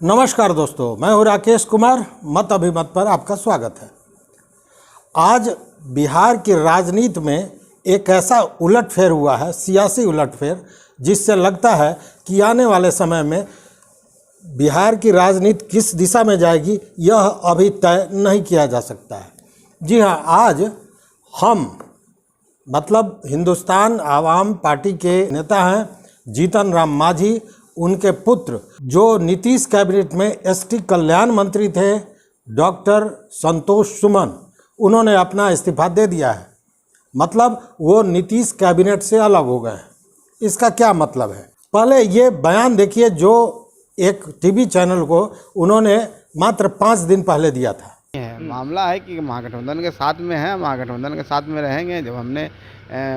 नमस्कार दोस्तों, मैं हूं राकेश कुमार। मत अभिमत पर आपका स्वागत है। आज बिहार की राजनीति में एक ऐसा उलटफेर हुआ है, सियासी उलटफेर, जिससे लगता है कि आने वाले समय में बिहार की राजनीति किस दिशा में जाएगी यह अभी तय नहीं किया जा सकता है। जी हाँ, आज हम मतलब हिंदुस्तान आवाम पार्टी के नेता हैं जीतन राम मांझी, उनके पुत्र जो नीतीश कैबिनेट में एसटी कल्याण मंत्री थे डॉक्टर संतोष सुमन, उन्होंने अपना इस्तीफा दे दिया है। मतलब वो नीतीश कैबिनेट से अलग हो गए हैं। इसका क्या मतलब है? पहले ये बयान देखिए जो एक टीवी चैनल को उन्होंने मात्र 5 दिन पहले दिया था। मामला है कि महागठबंधन के साथ में है, महागठबंधन के साथ में रहेंगे। जब हमने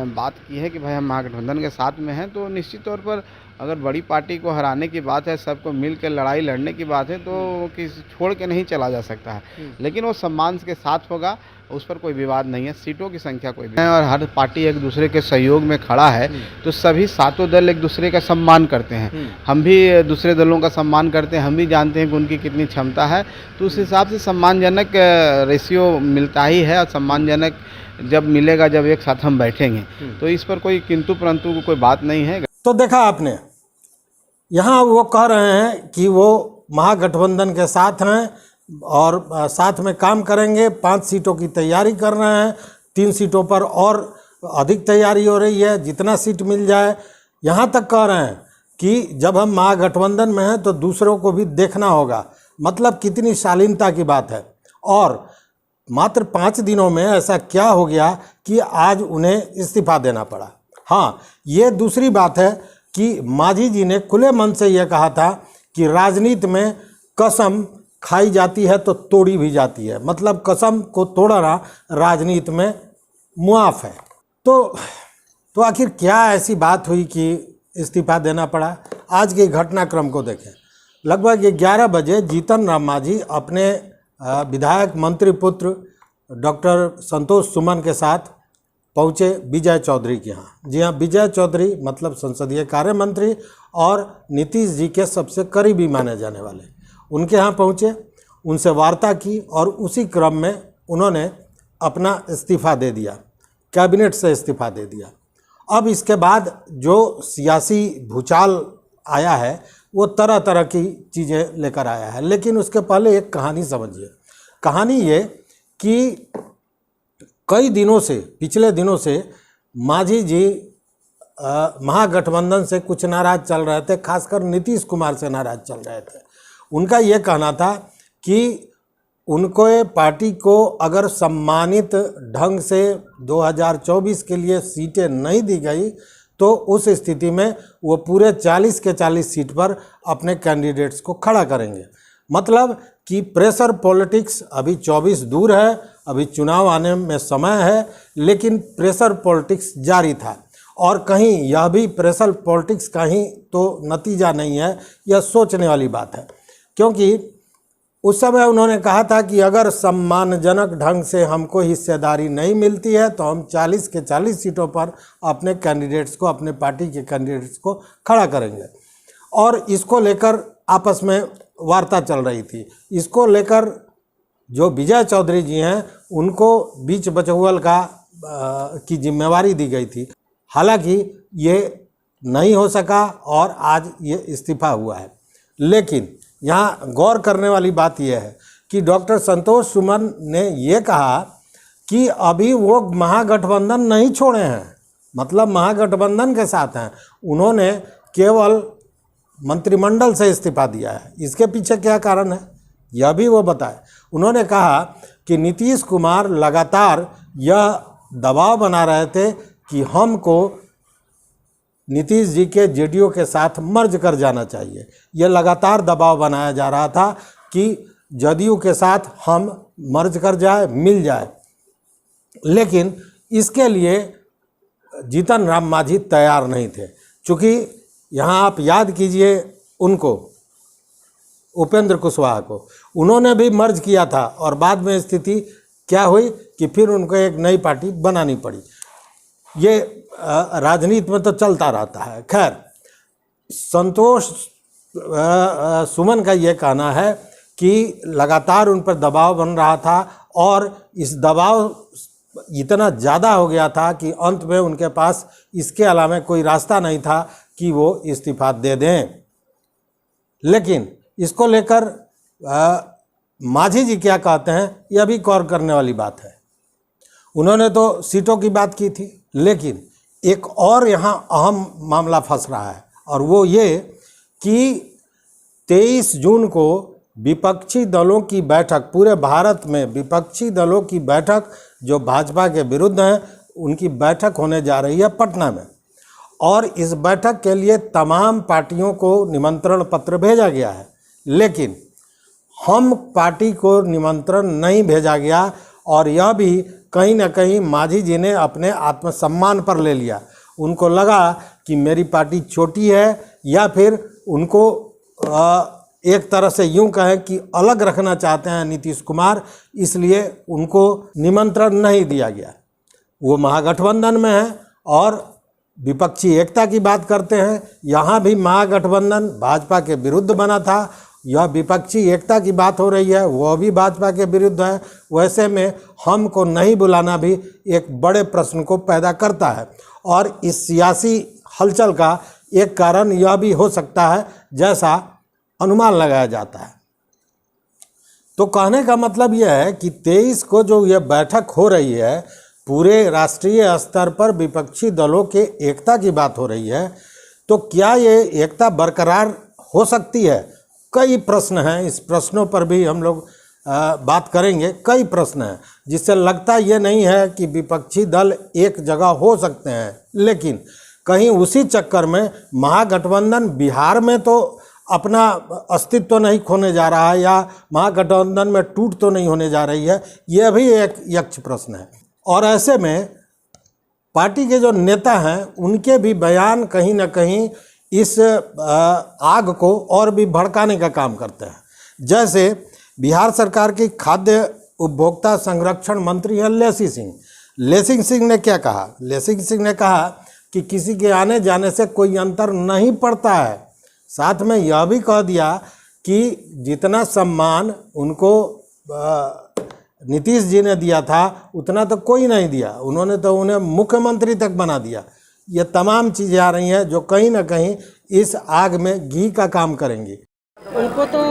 बात की है कि भाई हम महागठबंधन के साथ में हैं, तो निश्चित तौर पर अगर बड़ी पार्टी को हराने की बात है, सबको मिल कर लड़ाई लड़ने की बात है, तो किसी छोड़ के नहीं चला जा सकता है। लेकिन वो सम्मान के साथ होगा, उस पर कोई विवाद नहीं है। सीटों की संख्या कोई भी और हर पार्टी एक दूसरे के सहयोग में खड़ा है, तो सभी सातों दल एक दूसरे का सम्मान करते हैं। हम भी दूसरे दलों का सम्मान करते हैं, हम भी जानते हैं कि उनकी कितनी क्षमता है। तो उस हिसाब से सम्मानजनक रेशियो मिलता ही है, और सम्मानजनक जब मिलेगा जब एक साथ हम बैठेंगे, तो इस पर कोई किंतु परंतु कोई बात नहीं है। तो देखा आपने, यहाँ वो कह रहे हैं कि वो महागठबंधन के साथ हैं और साथ में काम करेंगे। 5 सीटों की तैयारी कर रहे हैं, 3 सीटों पर और अधिक तैयारी हो रही है, जितना सीट मिल जाए। यहाँ तक कह रहे हैं कि जब हम महागठबंधन में हैं तो दूसरों को भी देखना होगा। मतलब कितनी शालीनता की बात है। और मात्र 5 दिनों में ऐसा क्या हो गया कि आज उन्हें इस्तीफा देना पड़ा। हाँ, ये दूसरी बात है कि मांझी जी ने खुले मन से यह कहा था कि राजनीति में कसम खाई जाती है तो तोड़ी भी जाती है। मतलब कसम को तोड़ना राजनीति में मुआफ है। तो आखिर क्या ऐसी बात हुई कि इस्तीफा देना पड़ा? आज के घटनाक्रम को देखें। लगभग 11 बजे जीतन राम मांझी अपने विधायक मंत्री पुत्र डॉक्टर संतोष सुमन के साथ पहुँचे विजय चौधरी के यहाँ। जी हाँ, विजय चौधरी मतलब संसदीय कार्य मंत्री और नीतीश जी के सबसे करीबी माने जाने वाले, उनके यहाँ पहुँचे, उनसे वार्ता की और उसी क्रम में उन्होंने अपना इस्तीफा दे दिया, कैबिनेट से इस्तीफा दे दिया। अब इसके बाद जो सियासी भूचाल आया है वो तरह तरह की चीज़ें लेकर आया है। लेकिन उसके पहले एक कहानी समझिए। कहानी ये कि कई दिनों से, पिछले दिनों से मांझी जी महागठबंधन से कुछ नाराज चल रहे थे, खासकर नीतीश कुमार से नाराज चल रहे थे। उनका ये कहना था कि उनको पार्टी को अगर सम्मानित ढंग से 2024 के लिए सीटें नहीं दी गई तो उस स्थिति में वो पूरे 40 के 40 सीट पर अपने कैंडिडेट्स को खड़ा करेंगे। मतलब कि प्रेशर पॉलिटिक्स अभी 24 दूर है, अभी चुनाव आने में समय है, लेकिन प्रेशर पॉलिटिक्स जारी था। और कहीं यह भी प्रेशर पॉलिटिक्स का ही तो नतीजा नहीं है, यह सोचने वाली बात है। क्योंकि उस समय उन्होंने कहा था कि अगर सम्मानजनक ढंग से हमको हिस्सेदारी नहीं मिलती है तो हम 40 के 40 सीटों पर अपने कैंडिडेट्स को, अपने पार्टी के कैंडिडेट्स को खड़ा करेंगे। और इसको लेकर आपस में वार्ता चल रही थी। इसको लेकर जो विजय चौधरी जी हैं उनको बीच बचहुअल की जिम्मेवारी दी गई थी। हालांकि ये नहीं हो सका और आज ये इस्तीफा हुआ है। लेकिन यहाँ गौर करने वाली बात यह है कि डॉक्टर संतोष सुमन ने ये कहा कि अभी वो महागठबंधन नहीं छोड़े हैं, मतलब महागठबंधन के साथ हैं। उन्होंने केवल मंत्रिमंडल से इस्तीफा दिया है। इसके पीछे क्या कारण है यह भी वो बताए। उन्होंने कहा कि नीतीश कुमार लगातार यह दबाव बना रहे थे कि हमको नीतीश जी के जेडीयू के साथ मर्ज कर जाना चाहिए। यह लगातार दबाव बनाया जा रहा था कि जदयू के साथ हम मर्ज कर जाए, मिल जाए। लेकिन इसके लिए जीतन राम मांझी तैयार नहीं थे। चूँकि यहाँ आप याद कीजिए उनको, उपेंद्र कुशवाहा को, उन्होंने भी मर्ज किया था और बाद में स्थिति क्या हुई कि फिर उनको एक नई पार्टी बनानी पड़ी। ये राजनीति में तो चलता रहता है। खैर, संतोष सुमन का ये कहना है कि लगातार उन पर दबाव बन रहा था और इस दबाव इतना ज़्यादा हो गया था कि अंत में उनके पास इसके अलावा कोई रास्ता नहीं था कि वो इस्तीफा दे दें। लेकिन इसको लेकर मांझी जी क्या कहते हैं, यह भी गौर करने वाली बात है। उन्होंने तो सीटों की बात की थी, लेकिन एक और यहाँ अहम मामला फंस रहा है और वो ये कि 23 जून को विपक्षी दलों की बैठक, पूरे भारत में विपक्षी दलों की बैठक जो भाजपा के विरुद्ध हैं, उनकी बैठक होने जा रही है पटना में। और इस बैठक के लिए तमाम पार्टियों को निमंत्रण पत्र भेजा गया है, लेकिन हम पार्टी को निमंत्रण नहीं भेजा गया और यह भी कहीं ना कहीं मांझी जी ने अपने आत्मसम्मान पर ले लिया। उनको लगा कि मेरी पार्टी छोटी है, या फिर उनको एक तरह से यूं कहें कि अलग रखना चाहते हैं नीतीश कुमार, इसलिए उनको निमंत्रण नहीं दिया गया। वो महागठबंधन में है और विपक्षी एकता की बात करते हैं। यहाँ भी महागठबंधन भाजपा के विरुद्ध बना था, यह विपक्षी एकता की बात हो रही है, वह भी भाजपा के विरुद्ध है। वैसे में हमको नहीं बुलाना भी एक बड़े प्रश्न को पैदा करता है और इस सियासी हलचल का एक कारण यह भी हो सकता है, जैसा अनुमान लगाया जाता है। तो कहने का मतलब यह है कि 23 को जो यह बैठक हो रही है, पूरे राष्ट्रीय स्तर पर विपक्षी दलों के एकता की बात हो रही है, तो क्या ये एकता बरकरार हो सकती है? कई प्रश्न हैं, इस प्रश्नों पर भी हम लोग बात करेंगे। कई प्रश्न हैं जिससे लगता ये नहीं है कि विपक्षी दल एक जगह हो सकते हैं, लेकिन कहीं उसी चक्कर में महागठबंधन बिहार में तो अपना अस्तित्व तो नहीं खोने जा रहा है, या महागठबंधन में टूट तो नहीं होने जा रही है, यह भी एक यक्ष प्रश्न है। और ऐसे में पार्टी के जो नेता हैं, उनके भी बयान कहीं ना कहीं इस आग को और भी भड़काने का काम करते हैं। जैसे बिहार सरकार की खाद्य उपभोक्ता संरक्षण मंत्री हैं लेसी सिंह। लेसी सिंह ने क्या कहा? लेसी सिंह ने कहा कि किसी के आने जाने से कोई अंतर नहीं पड़ता है। साथ में यह भी कह दिया कि जितना सम्मान उनको नीतीश जी ने दिया था, उतना तो कोई नहीं दिया, उन्होंने तो उन्हें मुख्यमंत्री तक बना दिया। ये तमाम चीज़ें आ रही हैं जो कहीं ना कहीं इस आग में घी का काम करेंगी। उनको तो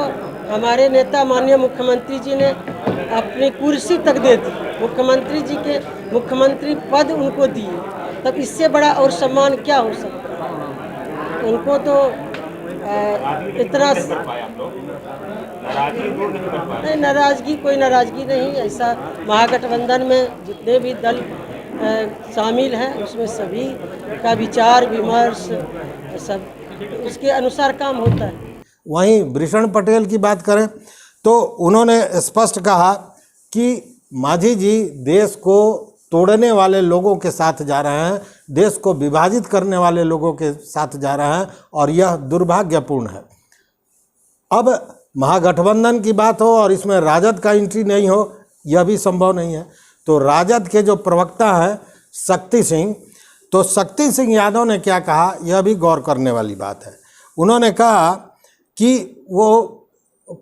हमारे नेता माननीय मुख्यमंत्री जी ने अपनी कुर्सी तक दे दी, मुख्यमंत्री जी के मुख्यमंत्री पद उनको दिए, तब इससे बड़ा और सम्मान क्या हो सकता है? उनको तो इतना नहीं, नाराज़गी कोई नाराज़गी नहीं। ऐसा महागठबंधन में जितने भी दल शामिल हैं, उसमें सभी का विचार विमर्श सब उसके अनुसार काम होता है। वहीं भूषण पटेल की बात करें तो उन्होंने स्पष्ट कहा कि मांझी जी देश को तोड़ने वाले लोगों के साथ जा रहे हैं, देश को विभाजित करने वाले लोगों के साथ जा रहे हैं और यह दुर्भाग्यपूर्ण है। अब महागठबंधन की बात हो और इसमें राजद का एंट्री नहीं हो, यह भी संभव नहीं है। तो राजद के जो प्रवक्ता हैं शक्ति सिंह, तो शक्ति सिंह यादव ने क्या कहा, यह भी गौर करने वाली बात है। उन्होंने कहा कि वो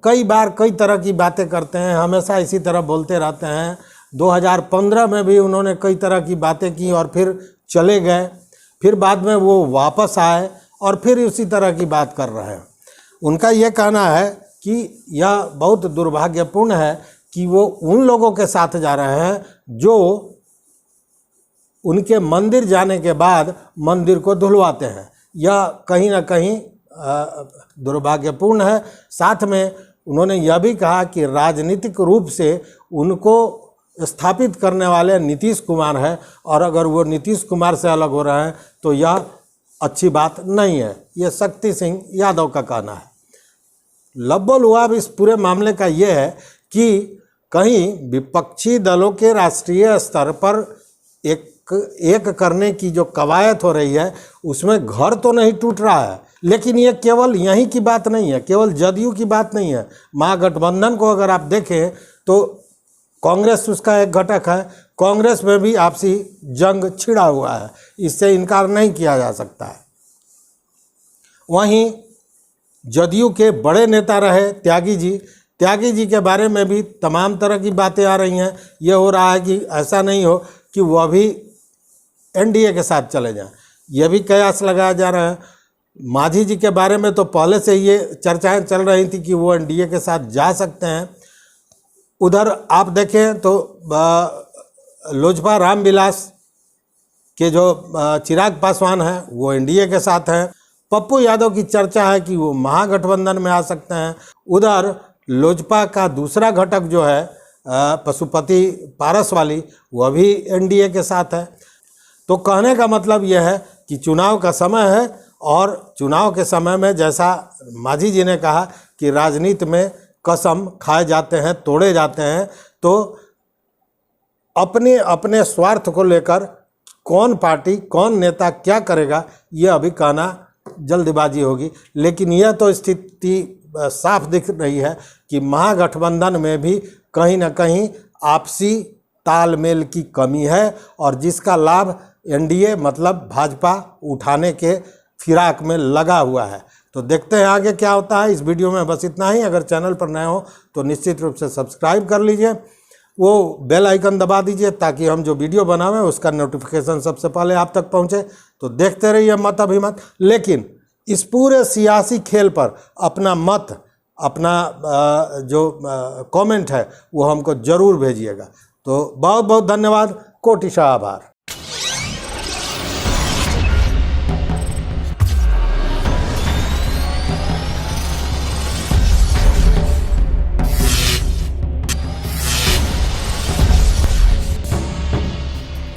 कई बार कई तरह की बातें करते हैं, हमेशा इसी तरह बोलते रहते हैं। 2015 में भी उन्होंने कई तरह की बातें की और फिर चले गए, फिर बाद में वो वापस आए और फिर उसी तरह की बात कर रहे हैं। उनका ये कहना है कि यह बहुत दुर्भाग्यपूर्ण है कि वो उन लोगों के साथ जा रहे हैं जो उनके मंदिर जाने के बाद मंदिर को धुलवाते हैं। यह कहीं ना कहीं दुर्भाग्यपूर्ण है। साथ में उन्होंने यह भी कहा कि राजनीतिक रूप से उनको स्थापित करने वाले नीतीश कुमार है और अगर वो नीतीश कुमार से अलग हो रहे हैं तो यह अच्छी बात नहीं है। ये शक्ति सिंह यादव का कहना है। लब्बो-लुआब इस पूरे मामले का ये है कि कहीं विपक्षी दलों के राष्ट्रीय स्तर पर एक करने की जो कवायद हो रही है, उसमें घर तो नहीं टूट रहा है, लेकिन ये केवल यहीं की बात नहीं है, केवल जदयू की बात नहीं है। महागठबंधन को अगर आप देखें तो कांग्रेस उसका एक घटक है, कांग्रेस में भी आपसी जंग छिड़ा हुआ है, इससे इनकार नहीं किया जा सकता है। वहीं जदयू के बड़े नेता रहे त्यागी जी के बारे में भी तमाम तरह की बातें आ रही हैं। ये हो रहा है कि ऐसा नहीं हो कि वह भी एनडीए के साथ चले जाएं, यह भी कयास लगाया जा रहा है। मांझी जी के बारे में तो पहले से ये चर्चाएं चल रही थी कि वो एनडीए के साथ जा सकते हैं। उधर आप देखें तो लोजपा रामविलास के जो चिराग पासवान हैं वो एनडीए के साथ हैं। पप्पू यादव की चर्चा है कि वो महागठबंधन में आ सकते हैं। उधर लोजपा का दूसरा घटक जो है पशुपति पारसवाली, वह भी एनडीए के साथ है। तो कहने का मतलब यह है कि चुनाव का समय है और चुनाव के समय में जैसा मांझी जी ने कहा कि राजनीति में कसम खाए जाते हैं, तोड़े जाते हैं, तो अपने अपने स्वार्थ को लेकर कौन पार्टी कौन नेता क्या करेगा यह अभी कहना जल्दबाजी होगी। लेकिन यह तो स्थिति साफ दिख रही है कि महागठबंधन में भी कहीं ना कहीं आपसी तालमेल की कमी है और जिसका लाभ एनडीए मतलब भाजपा उठाने के फिराक में लगा हुआ है। तो देखते हैं आगे क्या होता है। इस वीडियो में बस इतना ही। अगर चैनल पर नए हो तो निश्चित रूप से सब्सक्राइब कर लीजिए, वो बेल आइकन दबा दीजिए ताकि हम जो वीडियो बनावें उसका नोटिफिकेशन सबसे पहले आप तक पहुंचे। तो देखते रहिए मत अभिमत, लेकिन इस पूरे सियासी खेल पर अपना मत, अपना जो कमेंट है वो हमको ज़रूर भेजिएगा। तो बहुत बहुत धन्यवाद, कोटिशा आभार।